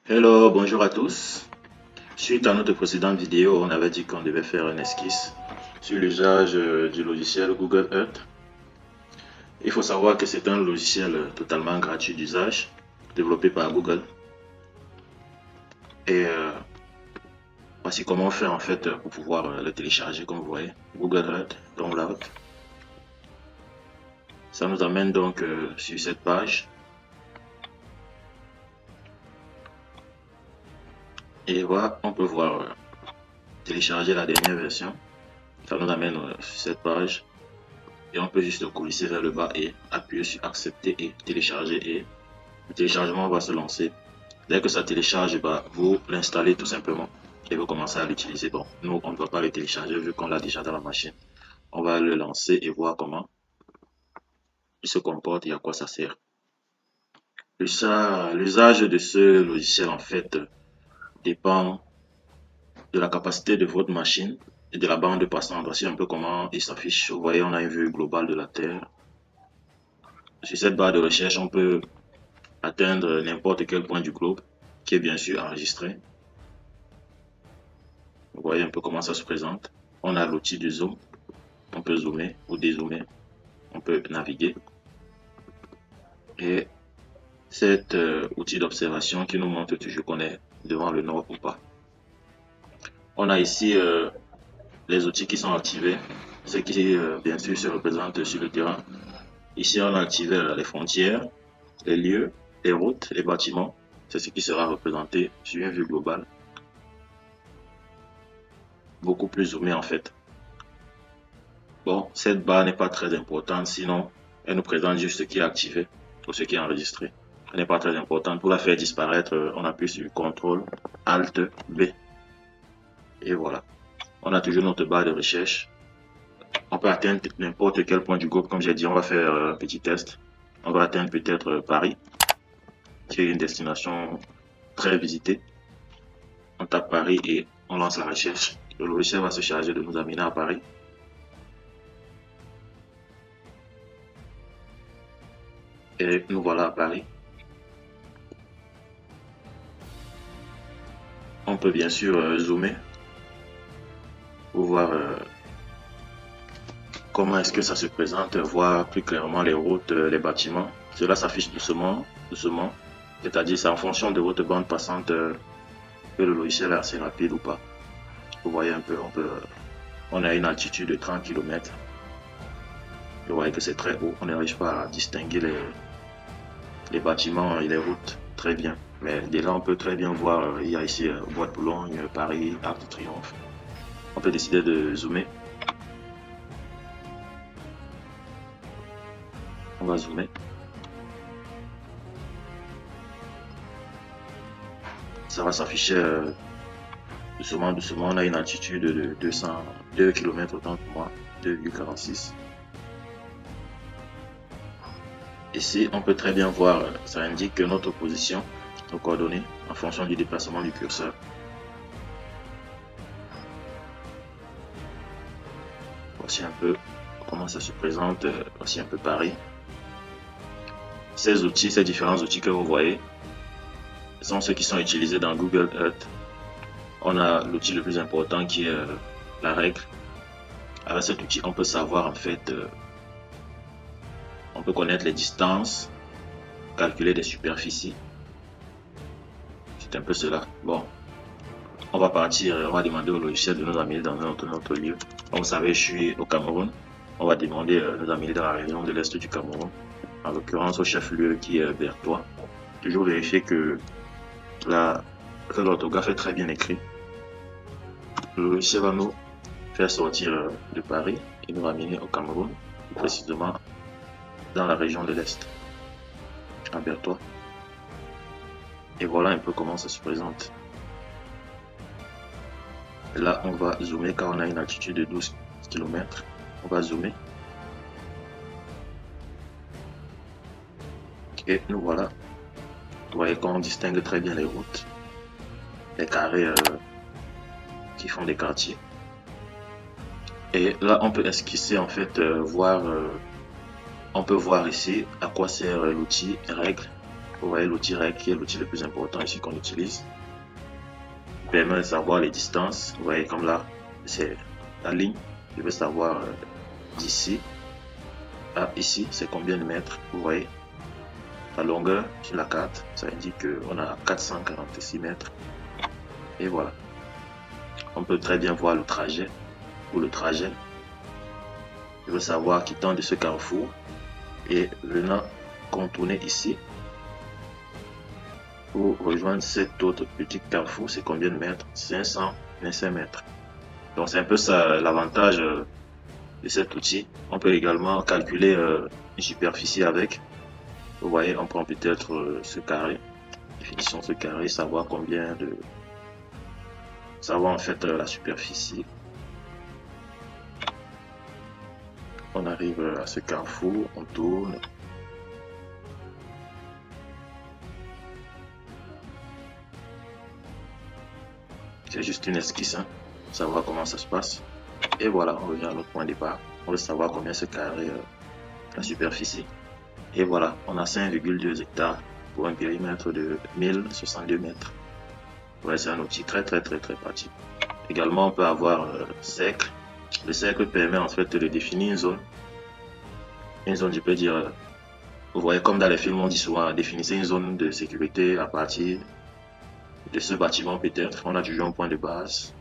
Hello, bonjour à tous. Suite à notre précédente vidéo, on avait dit qu'on devait faire une esquisse sur l'usage du logiciel Google Earth. Il faut savoir que c'est un logiciel totalement gratuit d'usage, développé par Google. Et voici comment faire en fait pour pouvoir le télécharger, comme vous voyez. Google Earth, Download. Ça nous amène donc sur cette page. Et voilà, on peut voir télécharger la dernière version. Ça nous amène sur cette page. Et on peut juste le coulisser vers le bas et appuyer sur accepter et télécharger, et le téléchargement va se lancer. Dès que ça télécharge, vous l'installez tout simplement et vous commencez à l'utiliser. Bon, nous on ne va pas le télécharger vu qu'on l'a déjà dans la machine. On va le lancer et voir comment il se comporte et à quoi ça sert. L'usage de ce logiciel en fait dépend de la capacité de votre machine et de la bande passante. Voici un peu comment il s'affiche. Vous voyez, on a une vue globale de la Terre. Sur cette barre de recherche, on peut atteindre n'importe quel point du globe qui est bien sûr enregistré. Vous voyez un peu comment ça se présente. On a l'outil du zoom. On peut zoomer ou dézoomer. On peut naviguer. Et cet outil d'observation qui nous montre toujours qu'on est devant le nord ou pas. On a ici les outils qui sont activés. Ce qui bien sûr se représente sur le terrain. Ici on a activé les frontières, les lieux, les routes, les bâtiments. C'est ce qui sera représenté sur une vue globale. Beaucoup plus zoomé en fait. Bon, cette barre n'est pas très importante, sinon elle nous présente juste ce qui est activé ou ce qui est enregistré. Elle n'est pas très importante. Pour la faire disparaître, on appuie sur CTRL ALT B. Et voilà. On a toujours notre barre de recherche. On peut atteindre n'importe quel point du globe. Comme j'ai dit, on va faire un petit test. On va atteindre peut-être Paris, qui est une destination très visitée. On tape Paris et on lance la recherche. Le logiciel va se charger de nous amener à Paris. Et nous voilà à Paris. On peut bien sûr zoomer pour voir comment est-ce que ça se présente, voir plus clairement les routes, les bâtiments. Cela s'affiche doucement, doucement. C'est-à-dire c'est en fonction de votre bande passante que le logiciel est assez rapide ou pas. Vous voyez un peu, on a une altitude de 30 km. Vous voyez que c'est très haut. On n'arrive pas à distinguer les bâtiments et les routes très bien. Mais dès là, on peut très bien voir, il y a ici Bois de Boulogne, Paris, Arc de Triomphe. On peut décider de zoomer. On va zoomer. Ça va s'afficher doucement, doucement. On a une altitude de 202 km autant pour moi, 2,46. Ici, on peut très bien voir, ça indique notre position, nos coordonnées, en fonction du déplacement du curseur. Voici un peu comment ça se présente, voici un peu Paris. Ces outils, ces différents outils que vous voyez, sont ceux qui sont utilisés dans Google Earth. On a l'outil le plus important qui est la règle. Avec cet outil, on peut savoir en fait, on peut connaître les distances, calculer des superficies. C'est un peu cela. Bon, on va partir, on va demander au logiciel de nous amener dans un autre lieu. Comme vous savez, je suis au Cameroun. On va demander de nous amener dans la région de l'Est du Cameroun, en l'occurrence au chef-lieu qui est Bertois. Toujours vérifier que l'orthographe est très bien écrit. Le logiciel va nous faire sortir de Paris et nous ramener au Cameroun, précisément dans la région de l'Est, à Bertois. Et voilà un peu comment ça se présente. Là, on va zoomer car on a une altitude de 12 km. On va zoomer. Et nous voilà. Vous voyez qu'on distingue très bien les routes, les carrés qui font des quartiers. Et là, on peut esquisser en fait, on peut voir ici à quoi sert l'outil règle. Vous voyez l'outil REC qui est l'outil le plus important ici qu'on utilise. Il permet de savoir les distances. Vous voyez comme là, c'est la ligne. Je veux savoir d'ici à ici, c'est combien de mètres. Vous voyez la longueur sur la carte, ça indique qu'on a 446 mètres. Et voilà. On peut très bien voir le trajet ou le trajet. Je veux savoir quittant de ce carrefour et venant contourner ici pour rejoindre cet autre petit carrefour, c'est combien de mètres? 525 mètres. Donc c'est un peu ça l'avantage de cet outil. On peut également calculer une superficie avec. Vous voyez, on prend peut-être ce carré, définition de ce carré, savoir combien de... savoir en fait la superficie. On arrive à ce carrefour, on tourne. C'est juste une esquisse, hein, pour savoir comment ça se passe. Et voilà, on revient à notre point de départ. On veut savoir combien ce carré la superficie. Et voilà, on a 5,2 hectares pour un périmètre de 1062 mètres. Ouais, c'est un outil très pratique. Également, on peut avoir cercle. Le cercle permet en fait de définir une zone. Une zone, je peux dire, vous voyez comme dans les films, on dit souvent, définissez une zone de sécurité à partir de ce bâtiment peut-être. On a toujours un point de base.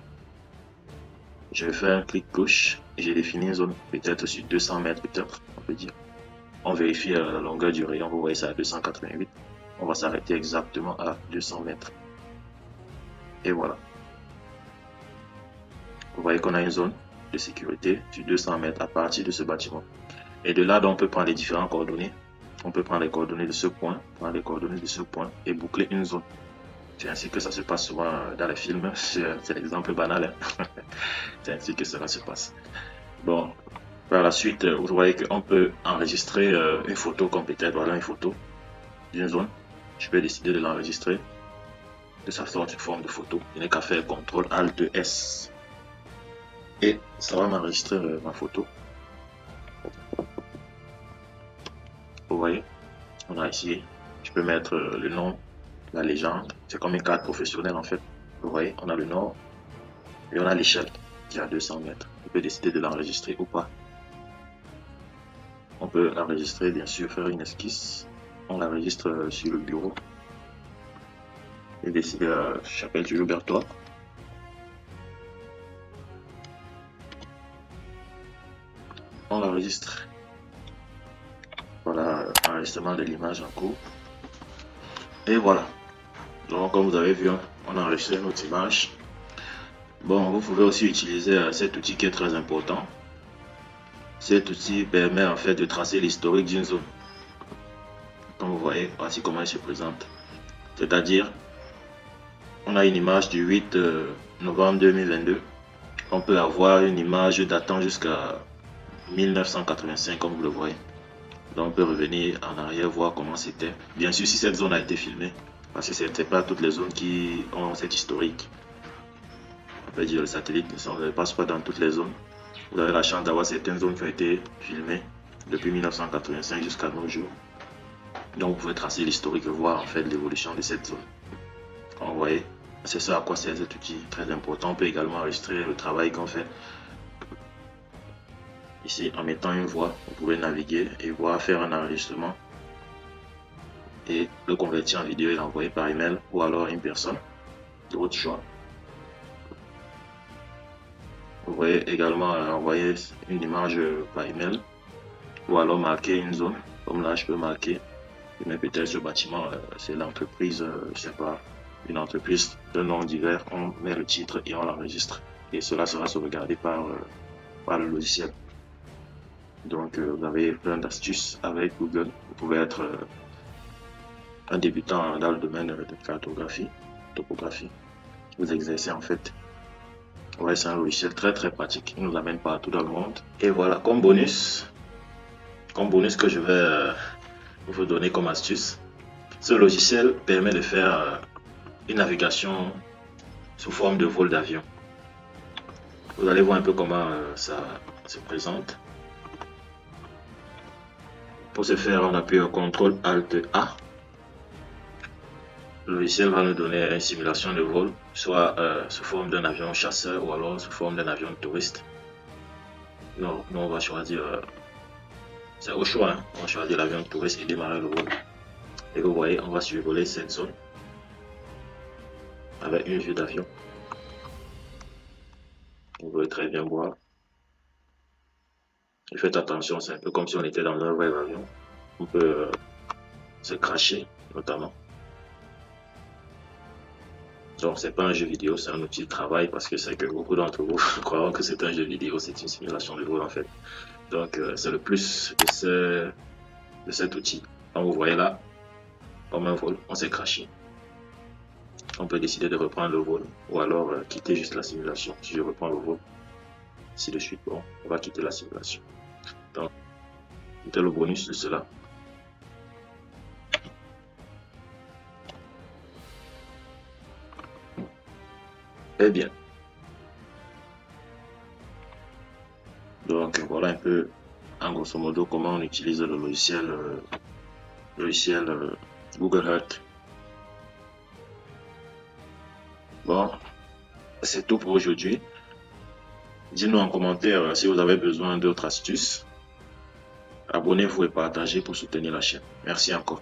Je vais faire un clic gauche et j'ai défini une zone peut-être sur 200 mètres peut-être, on peut dire. On vérifie la longueur du rayon, vous voyez ça à 288. On va s'arrêter exactement à 200 mètres. Et voilà. Vous voyez qu'on a une zone de sécurité sur 200 mètres à partir de ce bâtiment. Et de là, donc, on peut prendre les différentes coordonnées. On peut prendre les coordonnées de ce point, prendre les coordonnées de ce point et boucler une zone. C'est ainsi que ça se passe souvent dans les films. C'est l'exemple banal. Hein. C'est ainsi que cela se passe. Bon, par la suite, vous voyez qu'on peut enregistrer une photo comme peut-être, voilà une photo d'une zone. Je peux décider de l'enregistrer de sa forme de photo. Je n'ai qu'à faire CTRL ALT S. Et ça va m'enregistrer ma photo. Vous voyez, on a ici, je peux mettre le nom, la légende. C'est comme une carte professionnelle en fait. Vous voyez, on a le nom et on a l'échelle qui est à 200 mètres. On peut décider de l'enregistrer ou pas. On peut l'enregistrer, bien sûr, faire une esquisse. On l'enregistre sur le bureau. Et décider, j'appelle Julio Bertois. On l'enregistre. Voilà, enregistrement de l'image en cours. Et voilà. Donc, comme vous avez vu, on a enregistré notre image. Bon, vous pouvez aussi utiliser cet outil qui est très important. Cet outil permet en fait de tracer l'historique d'une zone. Comme vous voyez, voici comment il se présente. C'est-à-dire, on a une image du 8 novembre 2022. On peut avoir une image datant jusqu'à 1985, comme vous le voyez. Donc, on peut revenir en arrière, voir comment c'était. Bien sûr, si cette zone a été filmée, parce que ce n'est pas toutes les zones qui ont cet historique. On peut dire le satellite ne passe pas dans toutes les zones. Vous avez la chance d'avoir certaines zones qui ont été filmées depuis 1985 jusqu'à nos jours. Donc, vous pouvez tracer l'historique et voir en fait l'évolution de cette zone. Comme vous voyez, c'est ça à quoi sert cet outil très important. On peut également enregistrer le travail qu'on fait. Ici, en mettant une voix, vous pouvez naviguer et voir faire un enregistrement et le convertir en vidéo et l'envoyer par email ou alors à une personne de votre choix. Vous pouvez également envoyer une image par email ou alors marquer une zone. Comme là, je peux marquer, mais peut-être ce bâtiment, c'est l'entreprise, je sais pas, une entreprise de nom divers. On met le titre et on l'enregistre. Et cela sera sauvegardé par le logiciel. Donc, vous avez plein d'astuces avec Google. Vous pouvez être un débutant dans le domaine de cartographie, topographie. Vous exercez en fait. Ouais, c'est un logiciel très pratique. Il nous amène partout dans le monde. Et voilà, comme bonus que je vais vous donner comme astuce, ce logiciel permet de faire une navigation sous forme de vol d'avion. Vous allez voir un peu comment ça se présente. Pour ce faire, on appuie CTRL ALT A. Le logiciel va nous donner une simulation de vol, soit sous forme d'un avion chasseur ou alors sous forme d'un avion de touriste. Nous on va choisir, c'est au choix, hein. On va choisir l'avion de touriste et démarrer le vol. Et vous voyez, on va survoler cette zone avec une vue d'avion. Vous pouvez très bien voir. Et faites attention, c'est un peu comme si on était dans un vrai avion. On peut se cracher, notamment. Donc, c'est pas un jeu vidéo, c'est un outil de travail parce que c'est que beaucoup d'entre vous croiront que c'est un jeu vidéo, c'est une simulation de vol en fait. Donc, c'est le plus de cet outil. Donc, vous voyez là, comme un vol, on s'est craché. On peut décider de reprendre le vol ou alors quitter juste la simulation. Si je reprends le vol, ainsi de suite, bon, on va quitter la simulation. Donc, c'était le bonus de cela. Eh bien. Donc, voilà un peu, en grosso modo, comment on utilise le logiciel Google Earth. Bon, c'est tout pour aujourd'hui. Dites-nous en commentaire si vous avez besoin d'autres astuces. Abonnez-vous et partagez pour soutenir la chaîne. Merci encore.